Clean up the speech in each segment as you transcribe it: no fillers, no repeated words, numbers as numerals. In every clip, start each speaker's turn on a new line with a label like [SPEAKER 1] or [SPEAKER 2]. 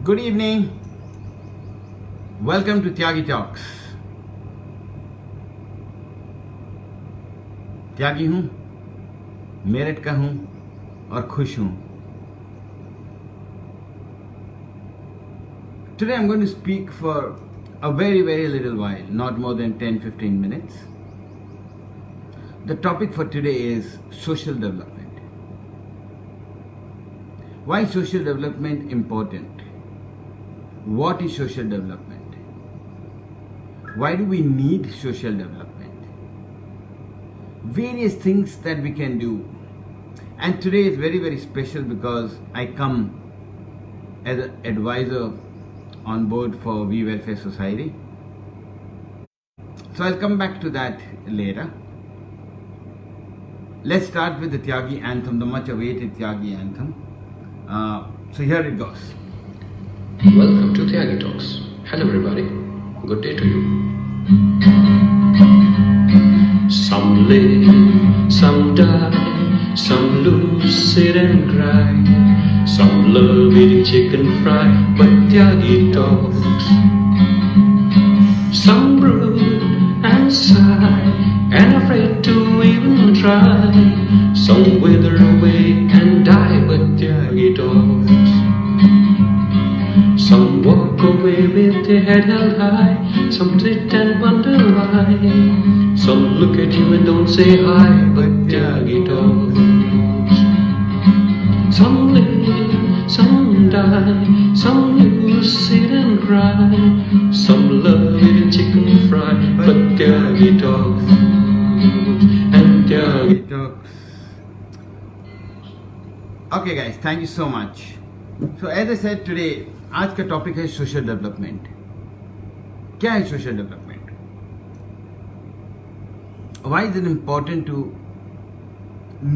[SPEAKER 1] Good evening. Welcome to Tyagi Talks. त्यागी हूँ, मेरठ का हूँ और खुश हूँ. Today I'm going to speak for a very little while, not more than 10-15 minutes. The topic for today is social development. Why is social development important? What is social development? Why do we need social development? Various things that we can do. And today is very special because I come as an advisor on board for We Welfare Society. So I'll come back to that later. Let's start with the Tyagi anthem, the much awaited Tyagi anthem. So here it goes.
[SPEAKER 2] Welcome to Tyagi Talks. Hello everybody. Good day to you. Some live, some die, some lose it and cry. Some love eating chicken fry, but Tyagi Talks. Some brood and sigh, and afraid to even try. Some wither away and die, but Tyagi Talks. Some walk away with their head held high. Some sit and wonder why. Some look at you and don't say hi, but Tyagi Talks. Some live, some die, some lose, sit and cry. Some love it and chicken fry, but Tyagi Talks. And Tyagi
[SPEAKER 1] Talks. Okay guys, thank you so much. So as I said today, आज का topic है social development. क्या है social development? Why is it important to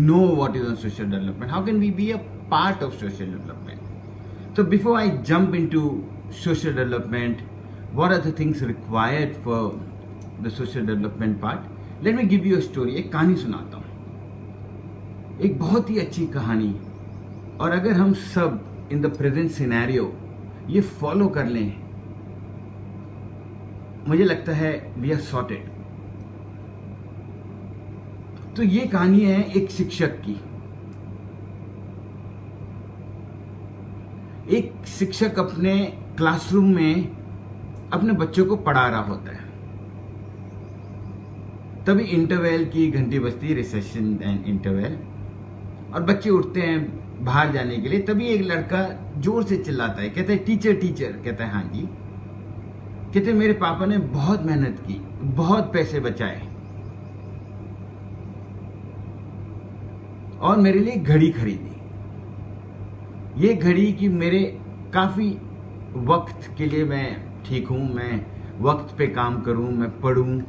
[SPEAKER 1] know what is on social development? How can we be a part of social development? So before I jump into social development, what are the things required for the social development part? Let me give you a story. एक कहानी सुनाता हूँ, एक बहुत ही अच्छी कहानी. और अगर हम सब in the present scenario ये फॉलो कर लें, मुझे लगता है वी आर सॉर्टेड. तो ये कहानी है एक शिक्षक की. एक शिक्षक अपने क्लासरूम में अपने बच्चों को पढ़ा रहा होता है. तभी इंटरवेल की घंटी बजती, रिसेशन एंड इंटरवेल, और बच्चे उठते हैं बाहर जाने के लिए. तभी एक लड़का जोर से चिल्लाता है, कहता है टीचर टीचर. कहता है हाँ जी. कहते मेरे पापा ने बहुत मेहनत की, बहुत पैसे बचाए और मेरे लिए घड़ी खरीदी. ये घड़ी कि मेरे काफी वक्त के लिए मैं ठीक हूं, मैं वक्त पे काम करूं, मैं पढ़ूं.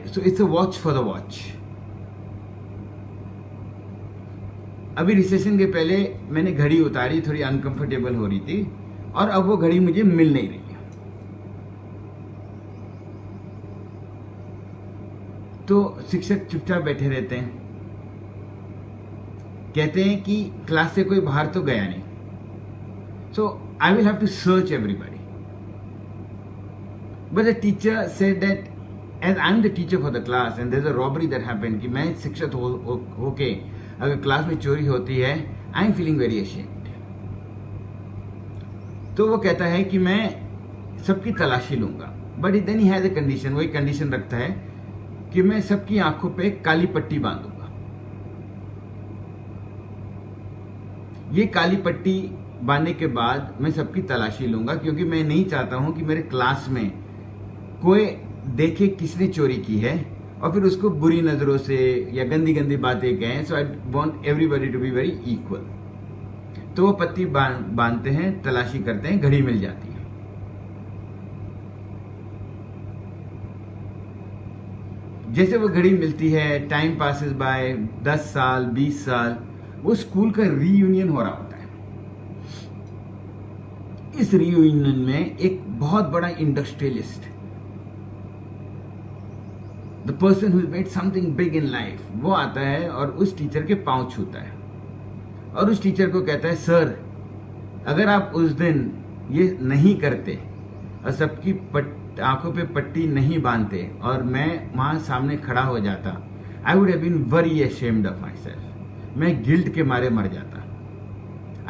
[SPEAKER 1] So it's a watch for the watch. अभी रिसेशन के पहले मैंने घड़ी उतारी, थोड़ी अनकंफर्टेबल हो रही थी, और अब वो घड़ी मुझे मिल नहीं रही है. तो शिक्षक चुपचाप बैठे रहते हैं. कहते हैं कि क्लास से कोई बाहर तो गया नहीं, so I will have to search everybody. But the teacher said that as I am the teacher for the class and there is a robbery that happened, कि मैं शिक्षक होके अगर क्लास में चोरी होती है, I am feeling very ashamed. तो वो कहता है कि मैं सबकी तलाशी लूंगा, but then he has a condition. वही कंडीशन रखता है कि मैं सबकी आंखों पे काली पट्टी बांधूंगा. ये काली पट्टी बांधने के बाद मैं सबकी तलाशी लूंगा, क्योंकि मैं नहीं चाहता हूं कि मेरे क्लास में कोई देखे किसने चोरी की है और फिर उसको बुरी नजरों से या गंदी बातें कहें. So I want everybody to be very equal. तो वो पत्ती बांधते हैं, तलाशी करते हैं, घड़ी मिल जाती है. जैसे वो घड़ी मिलती है, टाइम पासेस बाय, 10 साल 20 साल, वो स्कूल का रीयूनियन हो रहा होता है. इस रीयूनियन में एक बहुत बड़ा industrialist, the person who made something big in life, वो आता है और उस टीचर के पांव छूता है और उस टीचर को कहता है, सर अगर आप उस दिन ये नहीं करते और सबकी आंखों पे पट्टी नहीं बांधते और मैं वहां सामने खड़ा हो जाता, I would have been very ashamed of myself. मैं गिल्ट के मारे मर जाता।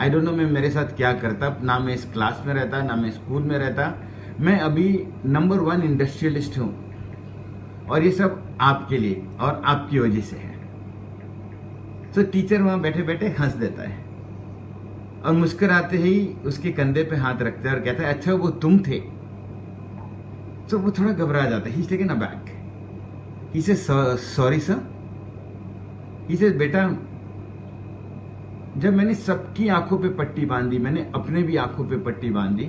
[SPEAKER 1] आई डोंट नो मैं मेरे साथ क्या करता, ना मैं इस क्लास में रहता, ना मैं स्कूल में रहता। मैं अभी नंबर 1 इंडस्ट्रियलिस्ट हूं और ये सब आपके लिए और आपकी वजह से है। तो टीचर वहां बैठे बैठे हंस देता है और मुस्कुराते ही उसके कंधे पे हाथ रखता है और कहता है अच्छा वो तुम थे। तो वो थोड़ा घबरा जाता है। He is taken aback. ही से सॉरी सर। ही से बेटा जब मैंने सबकी आंखों पे पट्टी बांधी, मैंने अपने भी आंखों पे पट्टी बांधी,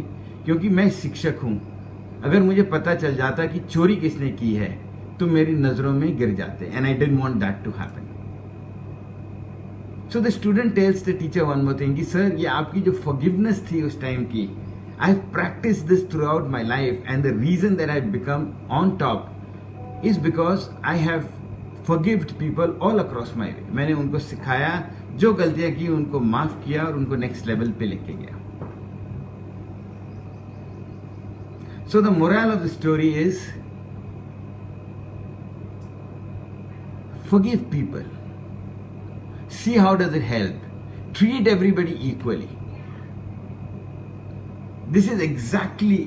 [SPEAKER 1] क्योंकि मैं शिक्षक हूं। अगर मुझे पता चल जाता कि चोरी किसने की है तो मेरी नजरों में गिर जाते। And I didn't want that to happen. So the student tells the teacher one more thing कि सर ये आपकी जो फॉरगिवनेस थी उस टाइम की, I have practised this throughout my life and the reason that I become on top is because I have forgived people all across my way. मैंने उनको सिखाया, जो गलतियां की उनको माफ किया और उनको नेक्स्ट लेवल पे लेके गया। So the moral of the story is forgive people. See how does it help. Treat everybody equally. This is exactly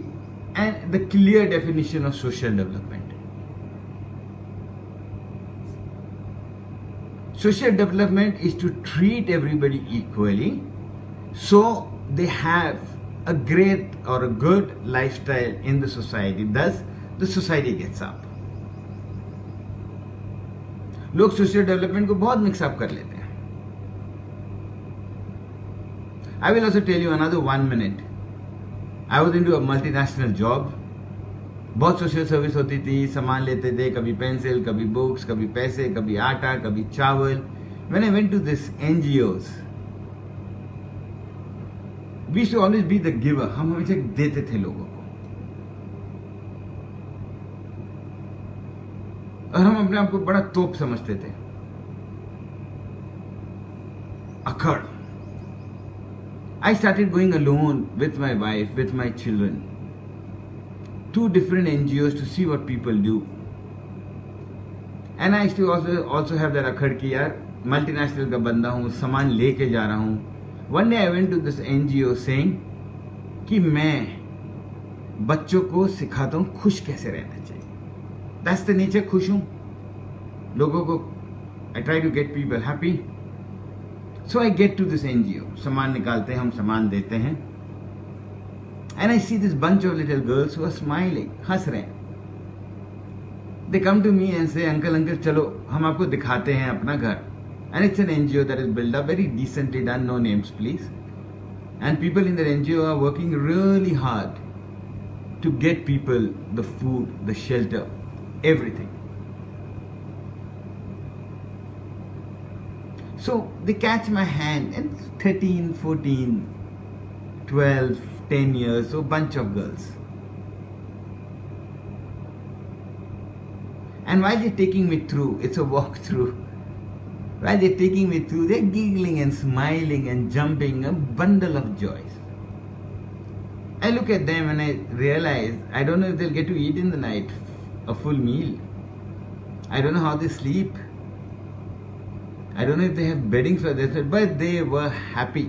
[SPEAKER 1] the clear definition of social development. Social development is to treat everybody equally so they have a great or a good lifestyle in the society. Thus, the society gets up. लोग social development को बहुत mix up कर लेते हैं। I will also tell you another 1 minute. I was into a multinational job. बहुत social service होती थी, सामान लेते थे, कभी पेंसिल, कभी बुक्स, कभी पैसे, कभी आटा, कभी चावल। When I went to this NGOs, we should always be the giver. हम हमेशा देते थे लोगों को और हम अपने आप को बड़ा तोप समझते थे, अखड़। I started going alone with my wife, with my children, to different NGOs to see what people do. And I used to also have that अखड़ कि यार मल्टीनेशनल का बंदा हूँ, सामान लेके जा रहा हूँ। One day I went to this NGO saying कि मैं बच्चों को सिखाता हूँ खुश कैसे रहना चाहिए। That's the nature, खुश हूँ लोगों को। I try to get people happy. So I get to this NGO. सामान निकालते हैं हम, सामान देते हैं। And I see this bunch of little girls who are smiling, हंस रहे हैं। They come to me and say, uncle चलो हम आपको दिखाते हैं अपना घर। And it's an NGO that is built up very decently done, no names please. And people in the NGO are working really hard to get people the food, the shelter, everything. So they catch my hand, and 13, 14, 12, 10 years, so bunch of girls. And while they're taking me through, it's a walk through. While they're taking me through, they're giggling and smiling and jumping, a bundle of joys. I look at them and I realize I don't know if they'll get to eat in the night a full meal. I don't know how they sleep. I don't know if they have bedding for this, but they were happy.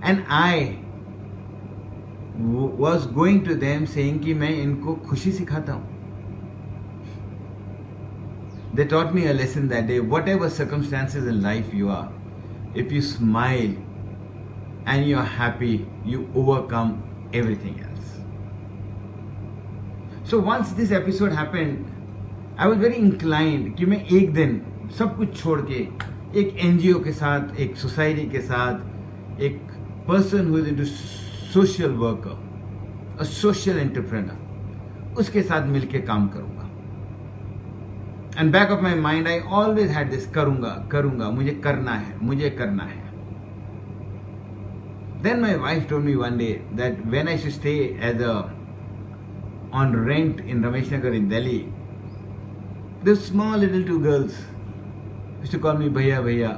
[SPEAKER 1] And I was going to them saying कि मैं इनको खुशी सिखाता हूँ। They taught me a lesson that day. Whatever circumstances in life you are, if you smile and you are happy, you overcome everything else. So once this episode happened, I was very inclined कि मैं एक दिन सब कुछ छोड़ के एक NGO के साथ, एक सोसाइटी के साथ, एक person who is into social worker, a social entrepreneur, उसके साथ मिलके काम करूंगा। And back of my mind I always had this, करूंगा, मुझे करना है। Then my wife told me one day that when I should stay on rent in Ramesh Nagar in Delhi, the small little 2 girls used to call me Bhaiya.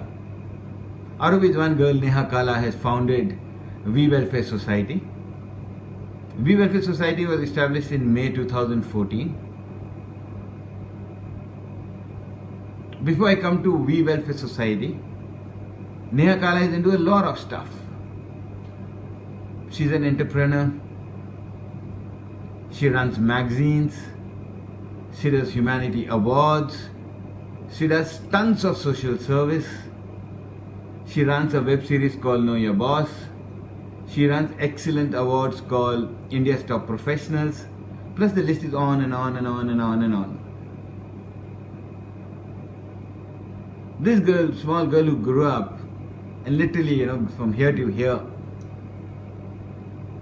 [SPEAKER 1] Out of which one girl, Neha Kala, has founded We Welfare Society. We Welfare Society was established in May 2014. Before I come to We Welfare Society, Neha Kala is into a lot of stuff. She's an entrepreneur. She runs magazines. She does humanity awards. She does tons of social service. She runs a web series called Know Your Boss. She runs excellent awards called India's Top Professionals. Plus the list is on and on and on and on and on. This girl, small girl who grew up and literally, from here to here,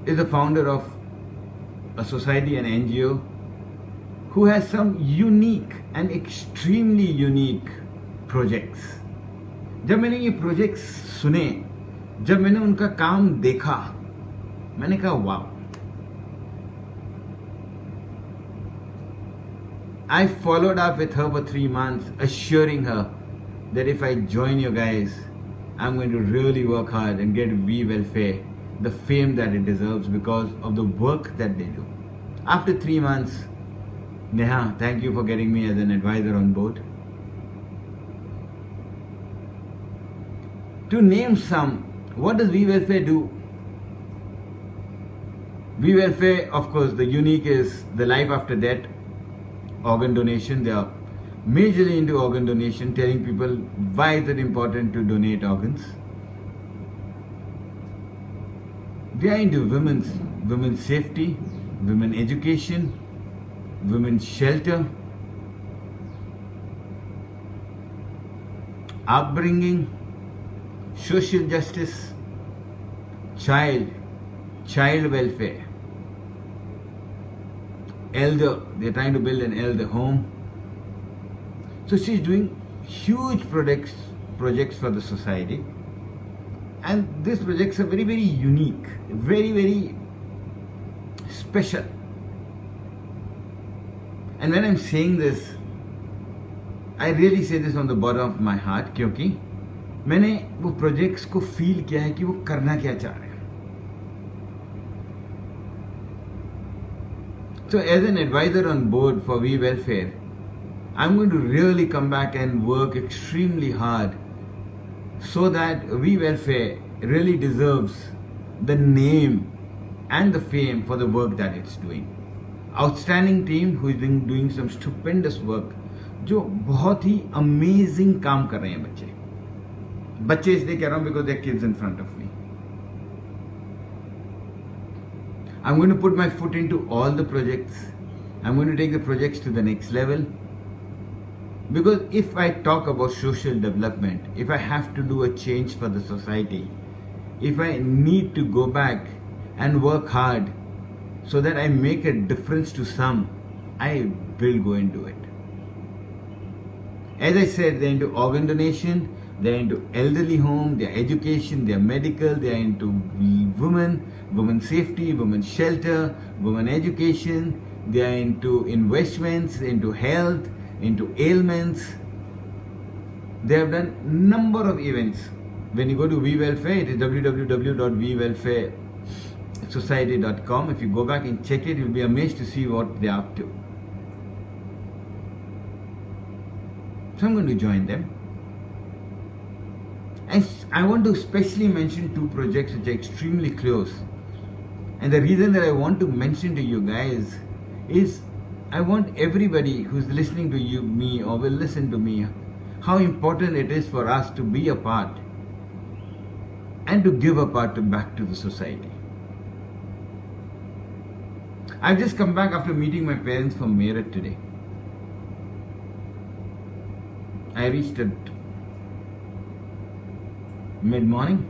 [SPEAKER 1] is the founder of a society, an NGO, who has some unique and extremely unique projects. जब मैंने ये projects सुने, जब मैंने उनका काम देखा, मैंने कहा वाव. I followed up with her for 3 months, assuring her that if I join you guys, I'm going to really work hard and get We Welfare the fame that it deserves because of the work that they do. After 3 months, Neha, thank you for getting me as an advisor on board. To name some, what does We Welfare do? We Welfare, of course, the unique is the life after death, organ donation. They are majorly into organ donation, telling people why is it important to donate organs. They are into women's safety, women education, women's shelter, upbringing, social justice, child welfare, elder. They're trying to build an elder home. So she's doing huge projects for the society. And these projects are very, very unique, very, very special. And when I'm saying this, I really say this from the bottom of my heart, क्योंकि मैंने वो projects को feel किया है कि वो करना क्या चाह रहे हैं. So as an advisor on board for We Welfare, I'm going to really come back and work extremely hard so that We Welfare really deserves the name and the fame for the work that it's doing. Outstanding team who is doing some stupendous work, जो बहुत ही amazing काम कर रहे हैं बच्चे इसलिए कह रहा हूँ because they're kids in front of me. I'm going to put my foot into all the projects. I'm going to take the projects to the next level. Because if I talk about social development, if I have to do a change for the society, if I need to go back and work hard so that I make a difference to some, I will go and do it. As I said, they're into organ donation, they're into elderly home, they're education, they're medical, they're into women safety, women shelter, women education, they're into investments, into health, into ailments. They have done number of events. When you go to We Welfare, it is www.wewelfaresociety.com. If you go back and check it, you'll be amazed to see what they're up to. So I'm going to join them. And I want to especially mention 2 projects which are extremely close. And the reason that I want to mention to you guys is I want everybody who's listening to me or will listen to me, how important it is for us to be a part and to give a part back to the society. I've just come back after meeting my parents from Meerut today. I reached at mid-morning.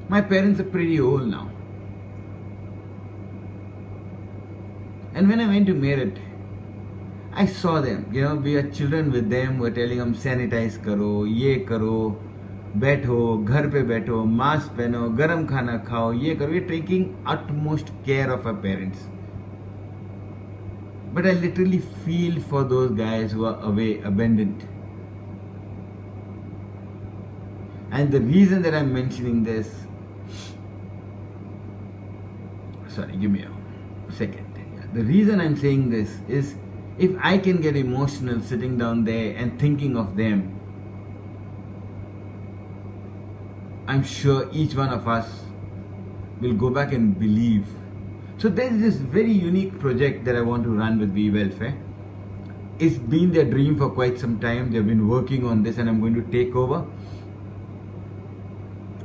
[SPEAKER 1] My parents are pretty old now. And when I went to Meerut, I saw them. We are children with them. We're telling them sanitize karo, ye karo, बैठो, घर पे बैठो, mask पहनो, गरम खाना खाओ, ये करो. We're taking utmost care of our parents. But I literally feel for those guys who are away, abandoned. And the reason that I'm mentioning this, sorry, give me a second. The reason I'm saying this is, if I can get emotional sitting down there and thinking of them, I'm sure each one of us will go back and believe. So there is this very unique project that I want to run with We Welfare. It's been their dream for quite some time. They've been working on this, and I'm going to take over.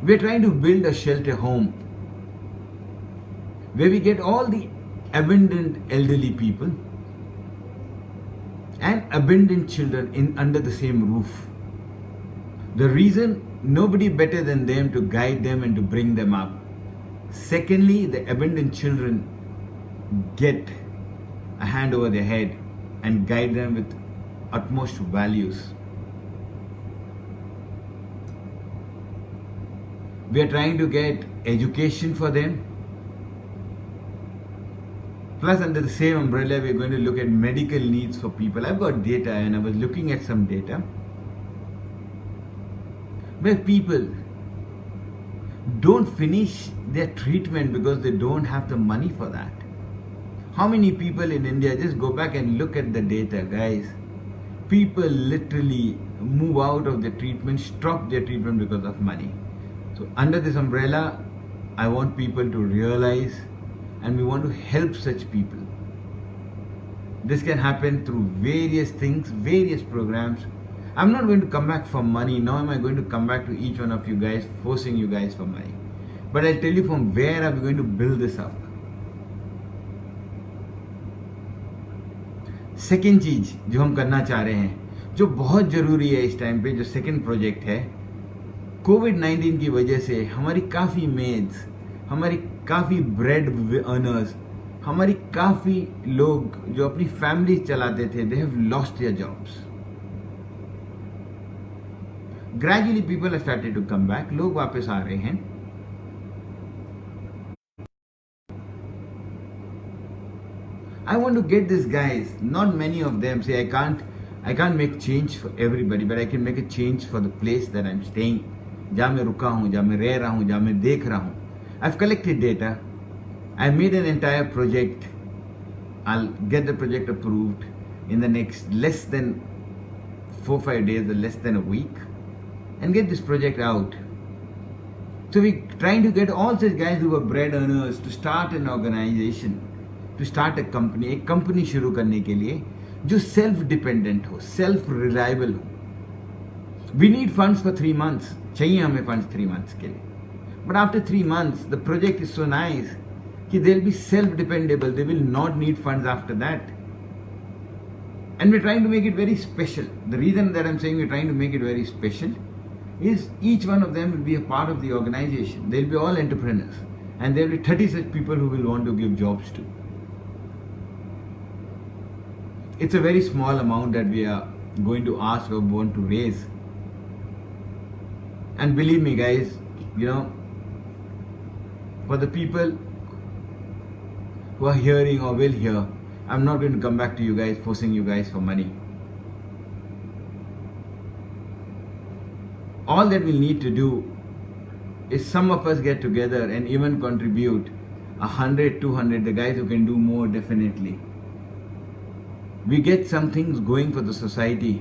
[SPEAKER 1] We're trying to build a shelter home where we get all the abandoned elderly people and abandoned children under the same roof. The reason, nobody better than them to guide them and to bring them up. Secondly, the abandoned children get a hand over their head and guide them with utmost values. We are trying to get education for them. Plus, under the same umbrella, we are going to look at medical needs for people. I've got data, and I was looking at some data where people don't finish their treatment because they don't have the money for that. How many people in India, just go back and look at the data, guys. People literally move out of their treatment, stop their treatment because of money. So under this umbrella, I want people to realize, and we want to help such people. This can happen through various things, various programs. I'm not going to come back for money. Now am I going to come back to each one of you guys, forcing you guys for money. But I'll tell you from where are we going to build this up. Second चीज जो हम करना चाह रहे हैं, जो बहुत जरूरी है इस टाइम पे, जो सेकेंड प्रोजेक्ट है, कोविड-19 की वजह से हमारी काफ़ी मेड्स, हमारी काफ़ी ब्रेड अर्नर्स, हमारी काफ़ी लोग जो अपनी फैमिली चलाते थे, they have lost their jobs. Gradually people have started to come back. लोग वापस आ रहे हैं. I want to get these guys, not many of them say I can't make change for everybody, but I can make a change for the place that I'm staying, जहाँ मैं रुका हूँ, जहाँ मैं रह रहा हूँ, जहाँ मैं देख रहा हूँ. I've collected data. I made an entire project. I'll get the project approved in the next less than 4-5 days or less than a week, and get this project out. So we're trying to get all such guys who are bread earners to start an organization, to start a company, एक company शुरू करने के लिए जो self dependent हो, self reliable हो. We need funds for 3 months. चाहिए हमें फंड्स 3 months के लिए. But after 3 months the project is so nice कि they will be self dependable. They will not need funds after that. And we're trying to make it very special. The reason that I'm saying we're trying to make it very special is each one of them will be a part of the organization. They'll be all entrepreneurs. And there will be 30 such people who will want to give jobs to. It's a very small amount that we are going to ask or want to raise. And believe me guys, you know, for the people who are hearing or will hear, I'm not going to come back to you guys forcing you guys for money. All that we'll need to do is some of us get together and even contribute 100, 200, the guys who can do more definitely. We get some things going for the society.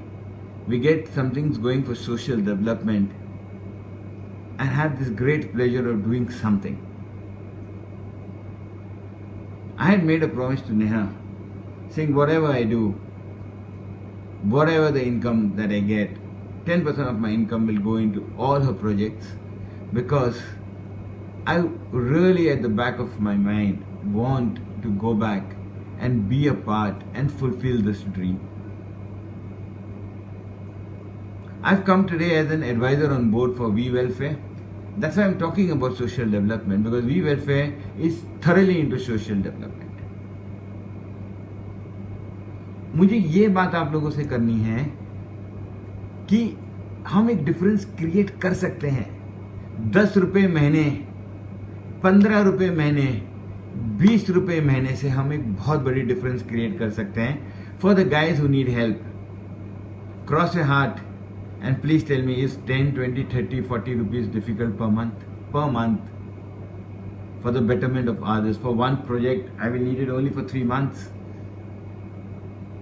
[SPEAKER 1] We get some things going for social development and have this great pleasure of doing something. I had made a promise to Neha, saying whatever I do, whatever the income that I get, 10% of my income will go into all her projects, because I really at the back of my mind want to go back and be a part and fulfill this dream. I've come today as an advisor on board for We Welfare. That's why I'm talking about social development, because We Welfare is thoroughly into social development. मुझे ये बात आप लोगों से करनी है कि हम एक डिफरेंस क्रिएट कर सकते हैं. 10 रुपए महीने, 15 रुपए महीने, 20 रुपए महीने से हम एक बहुत बड़ी डिफरेंस क्रिएट कर सकते हैं for the guys who need help. Cross your heart And please tell me, is 10, 20, 30, 40 rupees difficult per month? Per month. For the betterment of others. For one project, I will need it only for 3 months.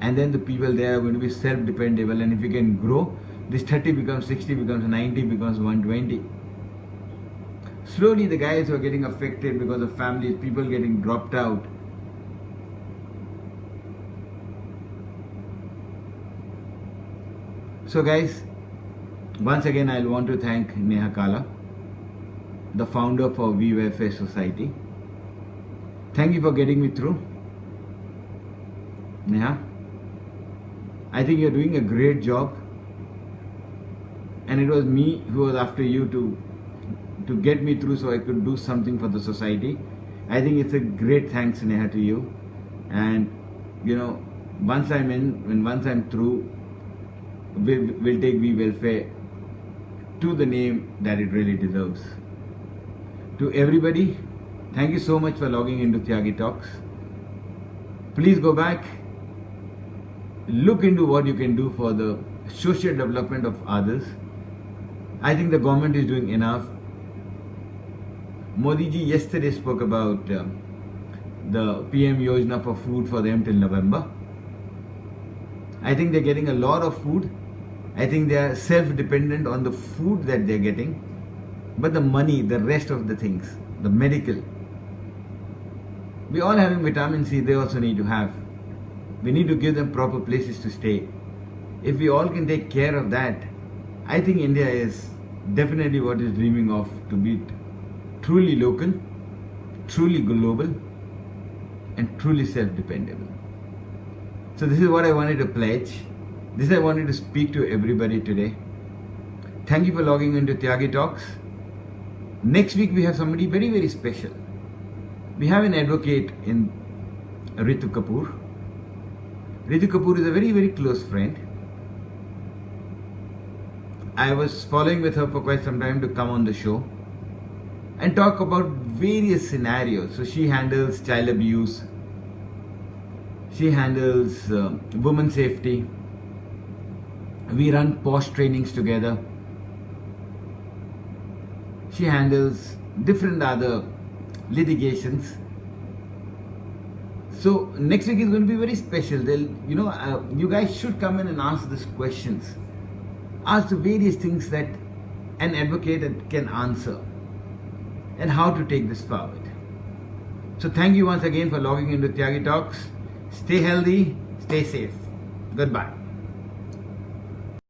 [SPEAKER 1] And then the people there are going to be self-dependable. And if you can grow, this 30 becomes 60, becomes 90, becomes 120. Slowly the guys who are getting affected because of families, people getting dropped out. So guys, once again I want to thank Neha Kala, the founder for We Welfare Society. Thank you for getting me through. Neha, I think you're doing a great job. And it was me who was after you to get me through so I could do something for the society. I think it's a great thanks, Neha, to you. And you know, once I'm in and once I'm through, we'll take We Welfare to the name that it really deserves. To everybody, thank you so much for logging into Tyagi Talks. Please go back, look into what you can do for the social development of others. I think the government is doing enough. Modi ji yesterday spoke about the PM Yojana for food for them till November. I think they're getting a lot of food. I think they are self-dependent on the food that they're getting. But the money, the rest of the things, the medical, we all having vitamin C, they also need to have. We need to give them proper places to stay. If we all can take care of that, I think India is definitely what is dreaming of, to be truly local, truly global, and truly self-dependable. So this is what I wanted to pledge. This I wanted to speak to everybody today. Thank you for logging into Tyagi Talks. Next week we have somebody very, very special. We have an advocate in Ritu Kapoor. Ritu Kapoor is a very, very close friend. I was following with her for quite some time to come on the show and talk about various scenarios. So she handles child abuse, she handles women safety, we run POSH trainings together, she handles different other litigations. So next week is going to be very special. You guys should come in and ask these questions. Ask the various things that an advocate can answer and how to take this forward. So thank you once again for logging into Tyagi Talks. Stay healthy, stay safe. Goodbye.